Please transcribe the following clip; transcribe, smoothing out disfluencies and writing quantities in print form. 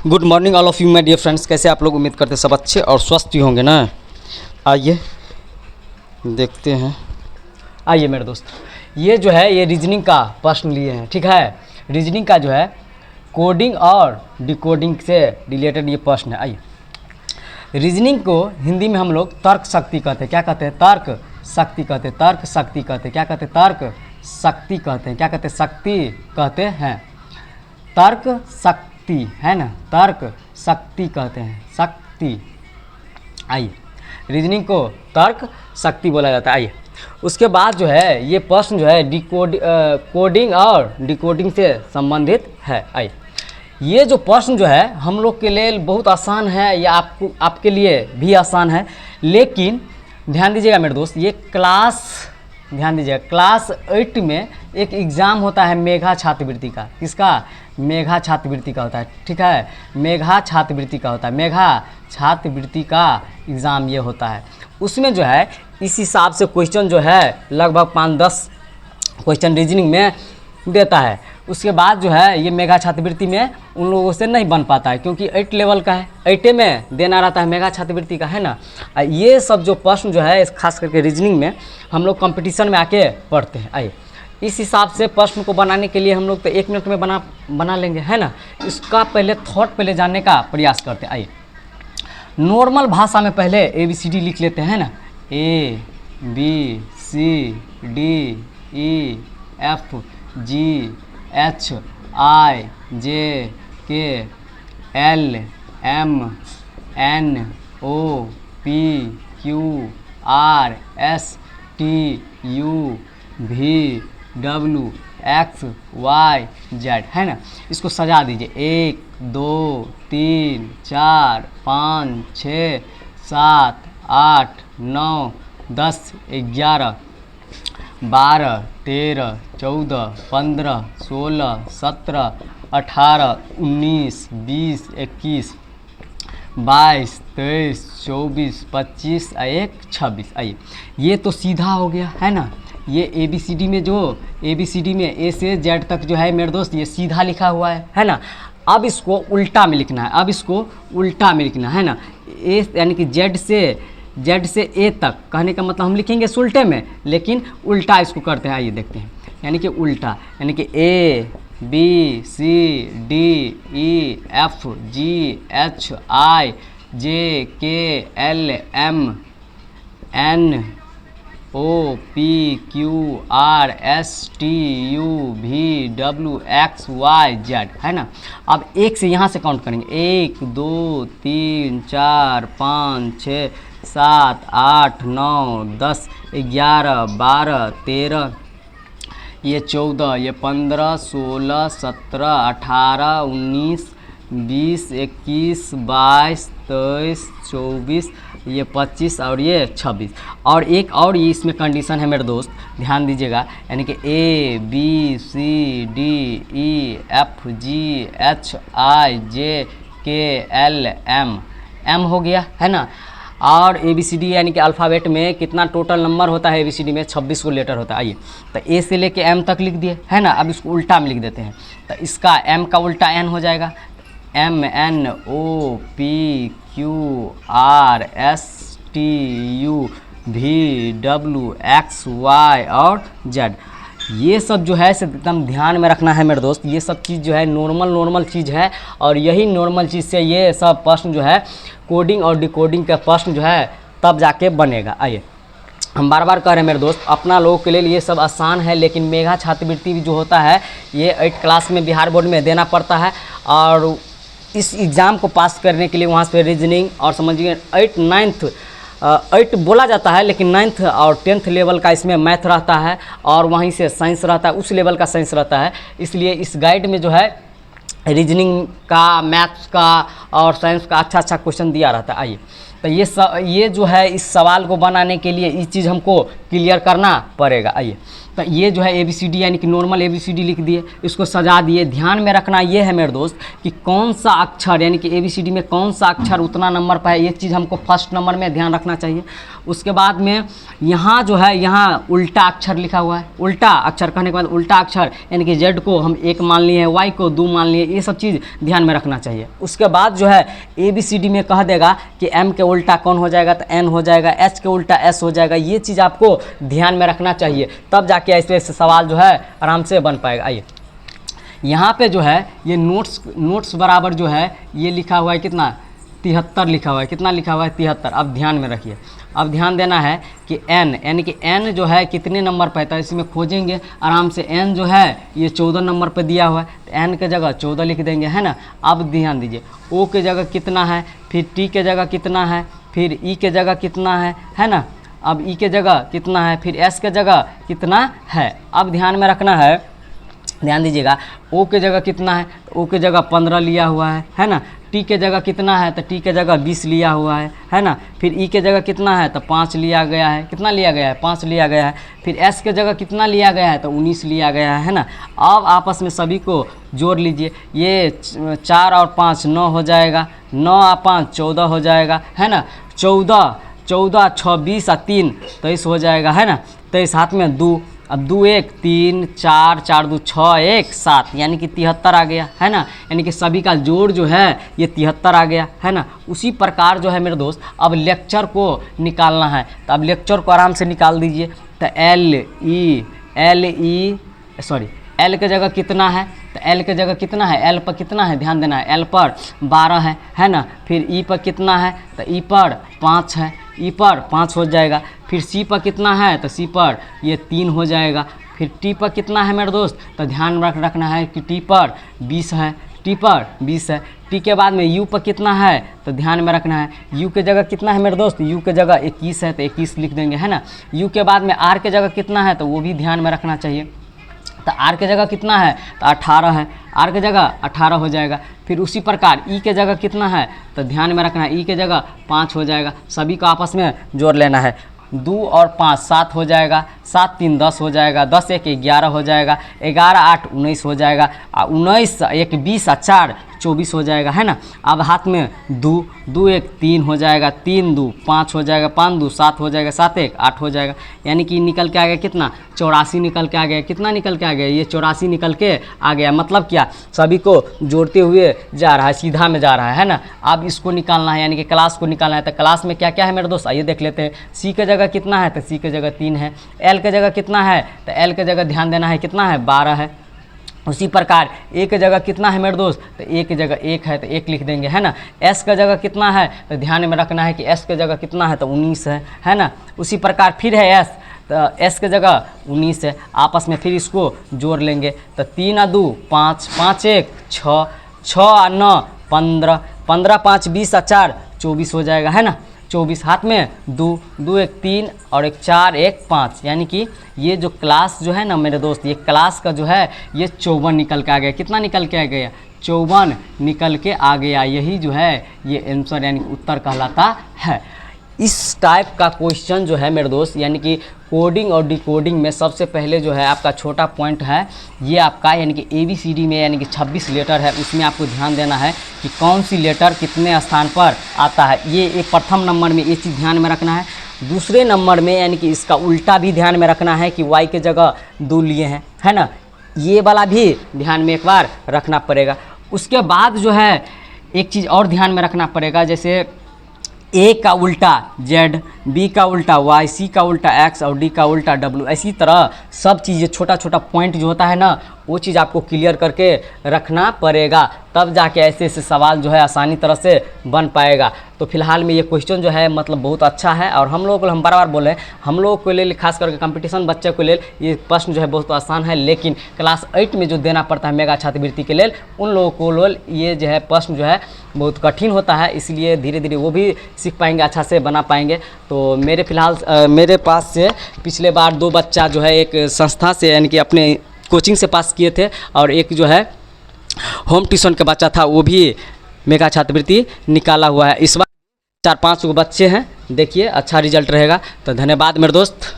Good morning all of you my dear friends. कैसे आप लोग? उम्मीद करते सब अच्छे और स्वस्थ ही होंगे ना। आइए देखते हैं। आइए मेरे दोस्त, ये जो है ये रीजनिंग का प्रश्न लिए हैं, ठीक है। रीजनिंग का जो है कोडिंग और डिकोडिंग से रिलेटेड ये प्रश्न है। आइए, रीजनिंग को हिंदी में हम लोग तर्क शक्ति कहते हैं। क्या कहते हैं? तर्क शक्ति कहते हैं। तर्क शक्ति कहते हैं। क्या कहते हैं? तर्क शक्ति कहते हैं। क्या कहते हैं? शक्ति कहते हैं। तर्क शक्ति है ना, तर्क शक्ति कहते हैं। शक्ति। आइए, रीजनिंग को तर्क शक्ति बोला जाता है। आइए, उसके बाद जो है ये प्रश्न जो है कोडिंग और डिकोडिंग से संबंधित है। आइए, ये जो प्रश्न जो है हम लोग के लिए बहुत आसान है, या आपके लिए भी आसान है, लेकिन ध्यान दीजिएगा मेरे दोस्त, ये ध्यान दीजिएगा क्लास 8 में एक एग्ज़ाम होता है मेघा छात्रवृत्ति का। किसका? मेघा छात्रवृत्ति का होता है, ठीक है। मेघा छात्रवृत्ति का होता है। मेघा छात्रवृत्ति का एग्ज़ाम ये होता है। उसमें जो है इस हिसाब से क्वेश्चन जो है लगभग 5-10 क्वेश्चन रीजनिंग में देता है। उसके बाद जो है ये मेघा छात्रवृत्ति में उन लोगों से नहीं बन पाता है, क्योंकि 8 लेवल का है, 8 में देना रहता है मेघा छात्रवृत्ति का, है ना। ये सब जो प्रश्न जो है खास करके रीजनिंग में हम लोग कंपटीशन में आके पढ़ते हैं। आइए, इस हिसाब से प्रश्न को बनाने के लिए हम लोग तो 1 मिनट में बना लेंगे, है ना। इसका पहले थॉट पहले जानने का प्रयास करते हैं। आइए, नॉर्मल भाषा में पहले ABCD लिख लेते हैं ना। ABCDEFGHIJKLMNOPQRSTUVWXYZ, है ना। इसको सजा दीजिए। 1 2 3 4 5 6 7 8 9 10 11 12 13 14 15 16 17 18 19 20 21 22 23 24 25 1 26। आइए, ये तो सीधा हो गया, है ना। ये ABCD में A से Z तक जो है मेरे दोस्त ये सीधा लिखा हुआ है ना। अब इसको उल्टा में लिखना है। है ना। A यानी कि Z से A तक कहने का मतलब हम लिखेंगे इस उल्टे में, लेकिन उल्टा इसको करते हैं। आइए देखते हैं, यानी कि उल्टा, यानी कि ABCDEFGHIJKLMNOPQRSTUVWXYZ, है ना। अब 1 से यहाँ से काउंट करेंगे। 1 2 3 4 5 6 7 8 9 10 11 12 13 ये 14 ये 15 16 17 18 19 20 21 22 23 24 ये 25 और ये 26। और एक और ये इसमें कंडीशन है मेरे दोस्त, ध्यान दीजिएगा, यानी कि ABCDEFGHIJKLM हो गया, है ना। और ABCD यानी कि अल्फ़ाबेट में कितना टोटल नंबर होता है ABCD में? 26 को लेटर होता है। आइए, तो A से लेके M तक लिख दिए, है ना। अब इसको उल्टा में लिख देते हैं, तो इसका M का उल्टा N हो जाएगा। MNOPQRSTUVWXY और Z। ये सब जो है एकदम ध्यान में रखना है मेरे दोस्त। ये सब चीज़ जो है नॉर्मल चीज़ है, और यही नॉर्मल चीज़ से ये सब प्रश्न जो है कोडिंग और डिकोडिंग का प्रश्न जो है तब जाके बनेगा। आइए, हम बार बार कह रहे हैं मेरे दोस्त, अपना लोगों के लिए ये सब आसान है, लेकिन मेघा छात्रवृत्ति जो होता है ये 8 क्लास में बिहार बोर्ड में देना पड़ता है। और इस एग्ज़ाम को पास करने के लिए वहाँ से रीजनिंग और समझिए 8 बोला जाता है, लेकिन 9th और 10th लेवल का इसमें मैथ रहता है, और वहीं से साइंस रहता है, उस लेवल का साइंस रहता है। इसलिए इस गाइड में जो है रीजनिंग का, मैथ्स का और साइंस का अच्छा क्वेश्चन दिया रहता है। आइए, तो ये जो है इस सवाल को बनाने के लिए इस चीज़ हमको क्लियर करना पड़ेगा। आइए, तो ये जो है ABCD यानी कि नॉर्मल ABCD लिख दिए, इसको सजा दिए। ध्यान में रखना ये है मेरे दोस्त कि कौन सा अक्षर यानी कि ABCD में कौन सा अक्षर उतना नंबर पर है, ये चीज़ हमको फर्स्ट नंबर में ध्यान रखना चाहिए। उसके बाद में यहाँ जो है यहाँ उल्टा अक्षर लिखा हुआ है। उल्टा अक्षर कहने के बाद उल्टा अक्षर यानी कि Z को हम 1 मान लिए, Y को 2 मान लिए, ये सब चीज़ ध्यान में रखना चाहिए। उसके बाद जो है ABCD में कह देगा कि M के उल्टा कौन हो जाएगा तो N हो जाएगा, H के उल्टा S हो जाएगा। ये चीज़ आपको ध्यान में रखना चाहिए, तब जाके ऐसे सवाल जो है आराम से बन पाएगा। आइए यहाँ पे जो है ये नोट्स बराबर जो है ये लिखा हुआ है कितना 73 लिखा हुआ है। कितना लिखा हुआ है 73। अब ध्यान में रखिए, अब ध्यान देना है कि n यानी कि n जो है कितने नंबर पर है, तो इसमें खोजेंगे आराम से। n जो है ये 14 नंबर पर दिया हुआ है, तो n के जगह 14 लिख देंगे, है ना। अब ध्यान दीजिए O के जगह कितना है, फिर T के जगह कितना है, फिर E के जगह कितना है ना। अब E के जगह कितना है, फिर S के जगह कितना है। अब ध्यान में रखना है, ध्यान दीजिएगा O के जगह कितना है, O के जगह 15 लिया हुआ है ना। T के जगह कितना है, तो T के जगह 20 लिया हुआ है ना। फिर E के जगह कितना है, तो 5 लिया गया है। कितना लिया गया है 5 लिया गया है। फिर S के जगह कितना लिया गया है, तो 19 लिया गया है ना। अब आपस में सभी को जोड़ लीजिए, ये 4 और 5 9 हो जाएगा, 9 और 5 14 हो जाएगा, है ना। 14 14 6 20 और 3 23 हो जाएगा, है ना। 23 हाथ में 2, अब 2 1 3 4 4 2 6 1 7 यानी कि 73 आ गया, है ना। यानी कि सभी का जोड़ जो है ये 73 आ गया, है ना। उसी प्रकार जो है मेरे दोस्त अब लेक्चर को निकालना है, तो अब लेक्चर को आराम से निकाल दीजिए। तो L के जगह कितना है, तो L के जगह कितना है, L पर कितना है ध्यान देना है, L पर 12 है ना। फिर E पर कितना है, तो E पर 5 है, E पर 5 हो जाएगा। फिर C पर कितना है, तो C पर ये 3 हो जाएगा। फिर T पर कितना है मेरे दोस्त, तो ध्यान रखना है कि T पर 20 है, T पर 20 है। T के बाद में U पर कितना है, तो ध्यान में रखना है U के जगह कितना है मेरे दोस्त, U के जगह 21 है, तो 21 लिख देंगे, है ना। U के बाद में R के जगह कितना है, तो वो भी ध्यान में रखना चाहिए। तो R के जगह कितना है, तो 18 है, R के जगह 18 हो जाएगा। फिर उसी प्रकार E के जगह कितना है, तो ध्यान में रखना है E के जगह 5 हो जाएगा। सभी को आपस में जोड़ लेना है, 2 और 5 7 हो जाएगा, 7 3 10 हो जाएगा, 10 1 11 हो जाएगा, 11 8 19 हो जाएगा, 19 1 20 और 4 24 हो जाएगा, है ना। अब हाथ में 2 2 1 3 हो जाएगा, 3 2 5 हो जाएगा, 5 2 7 हो जाएगा, 7 1 8 हो जाएगा। यानी कि निकल के आ गया कितना 84 निकल के आ गया। कितना निकल के आ गया, ये 84 निकल के आ गया। मतलब क्या, सभी को जोड़ते हुए जा रहा है, सीधा में जा रहा है ना। अब इसको निकालना है यानी कि क्लास को निकालना है। तो क्लास में क्या क्या है मेरे दोस्त, आइए देख लेते हैं। C के जगह कितना है, तो C के जगह 3 है। L के जगह कितना है, तो L के जगह ध्यान देना है कितना है 12 है। उसी प्रकार A के जगह कितना है मेरे दोस्त, तो A के जगह 1 है, तो 1 लिख देंगे, है ना। S का जगह कितना है, तो ध्यान में रखना है कि S के जगह कितना है, तो 19 है ना। उसी प्रकार फिर है S, तो S के जगह 19 है। आपस में फिर इसको जोड़ लेंगे, तो 3 और 2 5 5 1 6 6 और 9 15 15 5 20 और 4 24 हो जाएगा, है ना। 24 हाथ में 2 2 1 3 और 1 4 1 5 यानी कि ये जो क्लास जो है ना मेरे दोस्त, ये क्लास का जो है ये 54 निकल के आ गया। कितना निकल के आ गया, 54 निकल के आ गया। यही जो है ये आंसर यानी कि उत्तर कहलाता है। इस टाइप का क्वेश्चन जो है मेरे दोस्त यानी कि कोडिंग और डिकोडिंग में सबसे पहले जो है आपका छोटा पॉइंट है ये आपका यानी कि ABCD में यानी कि 26 लेटर है, उसमें आपको ध्यान देना है कि कौन सी लेटर कितने स्थान पर आता है। ये एक प्रथम नंबर में ये चीज़ ध्यान में रखना है। दूसरे नंबर में यानी कि इसका उल्टा भी ध्यान में रखना है कि Y के जगह 2 लिए हैं, है ना। ये वाला भी ध्यान में एक बार रखना पड़ेगा। उसके बाद जो है एक चीज़ और ध्यान में रखना पड़ेगा, जैसे A का उल्टा Z, B का उल्टा Y, C का उल्टा X और D का उल्टा W। इसी तरह सब चीज़ें छोटा छोटा पॉइंट जो होता है ना वो चीज़ आपको क्लियर करके रखना पड़ेगा, तब जाके ऐसे ऐसे सवाल जो है आसानी तरह से बन पाएगा। तो फिलहाल में ये क्वेश्चन जो है मतलब बहुत अच्छा है और हम लोगों को हम बार बार बोले हम लोगों के लिए खास करके कंपटीशन बच्चे के लिए ये प्रश्न जो है बहुत आसान है, लेकिन क्लास 8 में जो देना पड़ता है मेगा छात्रवृत्ति के लिए उन लोगों को ये जो है प्रश्न जो है बहुत कठिन होता है, इसलिए धीरे धीरे वो भी सीख पाएंगे, अच्छा से बना पाएंगे। तो मेरे फिलहाल मेरे पास से पिछले बार 2 बच्चा जो है एक संस्था से यानी कि अपने कोचिंग से पास किए थे और एक जो है होम ट्यूशन का बच्चा था वो भी मेगा छात्रवृत्ति निकाला हुआ है। इस बार 4-5 बच्चे हैं, देखिए अच्छा रिजल्ट रहेगा। तो धन्यवाद मेरे दोस्त।